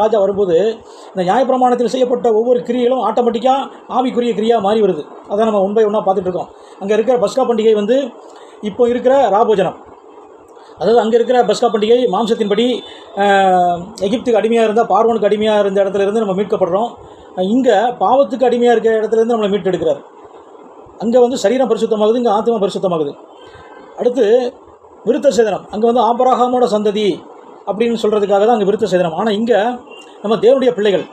ராஜா வரும்போது இந்த நியாயப்பிரமாணத்தில் செய்யப்பட்ட ஒவ்வொரு கிரியைகளும் ஆட்டோமேட்டிக்காக ஆவிக்குரிய கிரியாக மாறி வருது. அதான் நம்ம ஒன் பை ஒன்னாக பார்த்துட்டு இருக்கோம். அங்கே இருக்கிற பஸ்கா பண்டிகை வந்து இப்போ இருக்கிற ராபோஜனம், அதாவது அங்கே இருக்கிற பஸ்கா பண்டிகை மாம்சத்தின்படி எகிப்துக்கு அடிமையாக இருந்தால் பார்வோனுக்கு அடிமையாக இருந்த இடத்துல இருந்து நம்ம மீட்கப்படுறோம். இங்கே பாவத்துக்கு அடிமையாக இருக்கிற இடத்துலேருந்து நம்மளை மீட்டெடுக்கிறார். அங்கே வந்து சரீரம் பரிசுத்தமாகுது, இங்கே ஆத்மா பரிசுத்தமாகுது. அடுத்து விருத்த சேதனம், அங்கே வந்து ஆபிரகாமோட சந்ததி அப்படின்னு சொல்கிறதுக்காக தான் அங்கே விருத்த சேதனம். ஆனால் இங்கே நம்ம தேவனுடைய பிள்ளைகள்,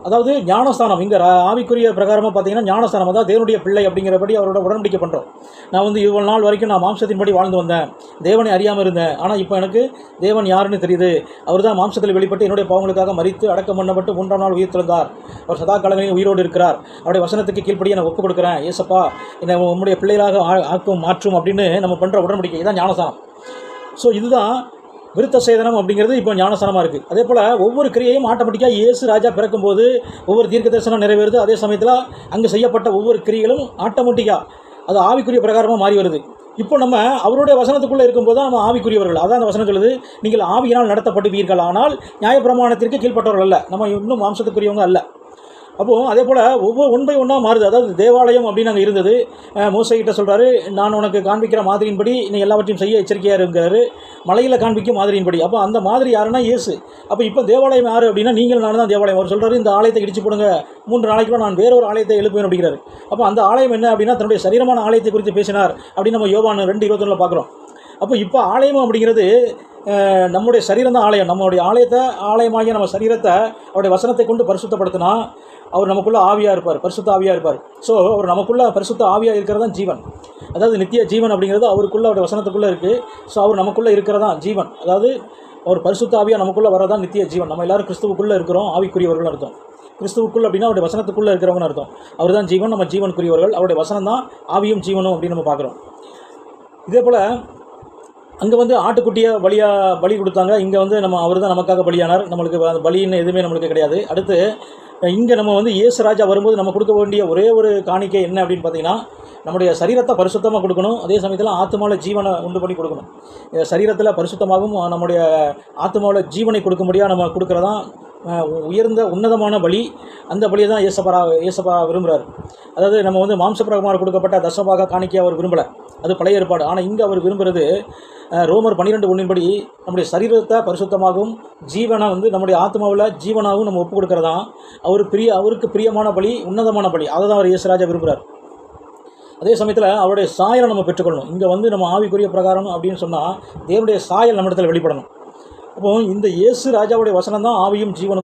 அதாவது ஞானஸ்தானம். இங்கே ஆவிக்குரிய பிரகாரமாக பார்த்தீங்கன்னா ஞானஸ்தானம், அதாவது தேவனுடைய பிள்ளை அப்படிங்கிறபடி அவரோட உடன்படிக்கை பண்ணுறோம். நான் வந்து இவ்வளோ நாள் வரைக்கும் நான் மாம்சத்தின்படி வாழ்ந்து வந்தேன், தேவனை அறியாமல் இருந்தேன். ஆனால் இப்போ எனக்கு தேவன் யாருன்னு தெரியுது. அவர் தான் மாம்சத்தில் வெளிப்பட்டு என்னுடைய பாவங்களுக்காக மரித்து அடக்கம் பண்ணப்பட்டு 3ஆம் நாள் உயிர் திறந்தார். அவர் சதா காலங்களில் உயிரோடு இருக்கிறார். அவருடைய வசனத்துக்கு கீழ்ப்படியே நான் ஒப்புக் கொடுக்குறேன். ஏசப்பா என்னை உங்களுடைய பிள்ளைகளாக ஆக்கும் மாற்றும் அப்படின்னு நம்ம பண்ணுற உடன்படிக்கை தான் ஞானஸ்தானம். ஸோ இதுதான் விருத்த சேதனம் அப்படிங்கிறது இப்போ ஞானஸ்தானமாக இருக்குது. அதே போல் ஒவ்வொரு கிரியையும் ஆட்டோமேட்டிக்காக இயேசு ராஜா பிறக்கும்போது ஒவ்வொரு தீர்க்க தரிசனம் நிறைவேறுது. அதே சமயத்தில் அங்கே செய்யப்பட்ட ஒவ்வொரு கிரியைகளும் ஆட்டோமேட்டிக்காக அது ஆவிக்குரிய பிரகாரமாக மாறி வருது. இப்போ நம்ம அவருடைய வசனத்துக்குள்ளே இருக்கும்போது தான் நம்ம ஆவிக்குரியவர்கள். அதான் அந்த வசனம் சொல்லுது, நீங்கள் ஆவியினால் நடத்தப்படுவீர்கள், ஆனால் நியாயப்பிரமாணத்திற்கு கீழ்ப்பட்டவர்கள் அல்ல. நம்ம இன்னும் மாம்சத்துக்குரியவங்க அல்ல. அப்போது அதே போல் ஒவ்வொரு ஒன் பை ஒன்னாக மாறுது. அதாவது தேவாலயம் அப்படின்னு அங்கே இருந்தது. மோசைகிட்ட சொல்கிறாரு, நான் உனக்கு காண்பிக்கிற மாதிரியின்படி நீ எல்லாவற்றையும் செய்ய எச்சரிக்கையாக இருக்கிறாரு, மலையில் காண்பிக்கும் மாதிரியின்படி. அப்போ அந்த மாதிரி யாருன்னா இயேசு. அப்போ இப்போ தேவாலயம் யார் அப்படின்னா நீங்கள் நான் தான் தேவாலயம். அவர் சொல்கிறாரு, இந்த ஆலயத்தை இடிச்சு போடுங்க, 3 நாளைக்குள்ள நான் வேறொரு ஆலயத்தை எழுப்புவேன் அப்படிங்கிறாரு. அப்போ அந்த ஆலயம் என்ன அப்படின்னா தன்னுடைய சரீரமான ஆலயத்தை குறித்து பேசினார் அப்படின்னு நம்ம யோவான் 2:21 பார்க்குறோம். அப்போ இப்போ ஆலயம் அப்படிங்கிறது நம்முடைய சரீரம் தான் ஆலயம். நம்மளுடைய ஆலயத்தை, ஆலயமாகிய நம்ம சரீரத்தை அவருடைய வசனத்தை கொண்டு பரிசுத்தப்படுத்தினா அவர் நமக்குள்ளே ஆவியாக இருப்பார், பரிசுத்த ஆவியாக இருப்பார். ஸோ அவர் நமக்குள்ளே பரிசுத்த ஆவியாக இருக்கிறது தான் ஜீவன், அதாவது நித்திய ஜீவன் அப்படிங்கிறது அவருக்குள்ளே, அவருடைய வசனத்துக்குள்ளே இருக்குது. ஸோ அவர் நமக்குள்ளே இருக்கிறதான் ஜீவன், அதாவது அவர் பரிசுத்த ஆவியாக நமக்குள்ளே வரதான் நித்திய ஜீவன். நம்ம எல்லோரும் கிறிஸ்துவுக்குள்ளே இருக்கிறோம், ஆவிக்குரியவர்கள் அர்த்தம். கிறிஸ்துவுக்குள் அப்படின்னா அவருடைய வசனத்துக்குள்ளே இருக்கிறவங்கன்னு அர்த்தம். அவர் தான் ஜீவன், நம்ம ஜீவனுக்குரியவர்கள். அவருடைய வசனம் தான் ஆவியும் ஜீவனும் அப்படின்னு நம்ம பார்க்குறோம். இதே போல் அங்கே வந்து ஆட்டுக்குட்டியை பலி கொடுத்தாங்க. இங்கே வந்து அவர் தான் நமக்காக பலியானார். நம்மளுக்கு பலின்னு எதுவுமே நம்மளுக்கு கிடையாது. அடுத்து இங்கே நம்ம வந்து இயேசு ராஜா வரும்போது நம்ம கொடுக்க வேண்டிய ஒரே ஒரு காணிக்கை என்ன அப்படின்னு பார்த்தீங்கன்னா, நம்முடைய சரீரத்தை பரிசுத்தமாக கொடுக்கணும், அதே சமயத்தில் ஆத்மாவில் ஜீவனை உண்டு பண்ணி கொடுக்கணும். சரீரத்தில் பரிசுத்தமாகவும் நம்முடைய ஆத்மாவில் ஜீவனை கொடுக்கும்படியாக நம்ம கொடுக்குறதான் உயர்ந்த உன்னதமான பலி. அந்த பலியை தான் ஏசப்பா விரும்புகிறார். அதாவது நம்ம வந்து மாம்சப்பிரகாரம் கொடுக்கப்பட்ட தசபாக காணிக்கையை அவர் விரும்பலை, அது பழைய ஏற்பாடு. ஆனால் இங்கே அவர் விரும்புகிறது ரோமர் 12:1 நம்முடைய சரீரத்தை பரிசுத்தமாகவும் ஜீவனை வந்து நம்முடைய ஆத்மாவில் ஜீவனாகவும் நம்ம ஒப்புக் கொடுக்குறதான் அவருக்கு பிரியமான பலி, உன்னதமான பலி. அதை தான் அவர் இயேசுராஜா விரும்புகிறார். அதே சமயத்தில் அவருடைய சாயலை நம்ம பெற்றுக்கொள்ளணும். இங்கே வந்து நம்ம ஆவிக்குரிய பிரகாரம் அப்படின்னு சொன்னால் தேவனுடைய சாயல் நம்ம இடத்துல வெளிப்படணும். அப்போது இந்த இயேசு ராஜாவுடைய வசனம் தான் ஆவியும் ஜீவனும்.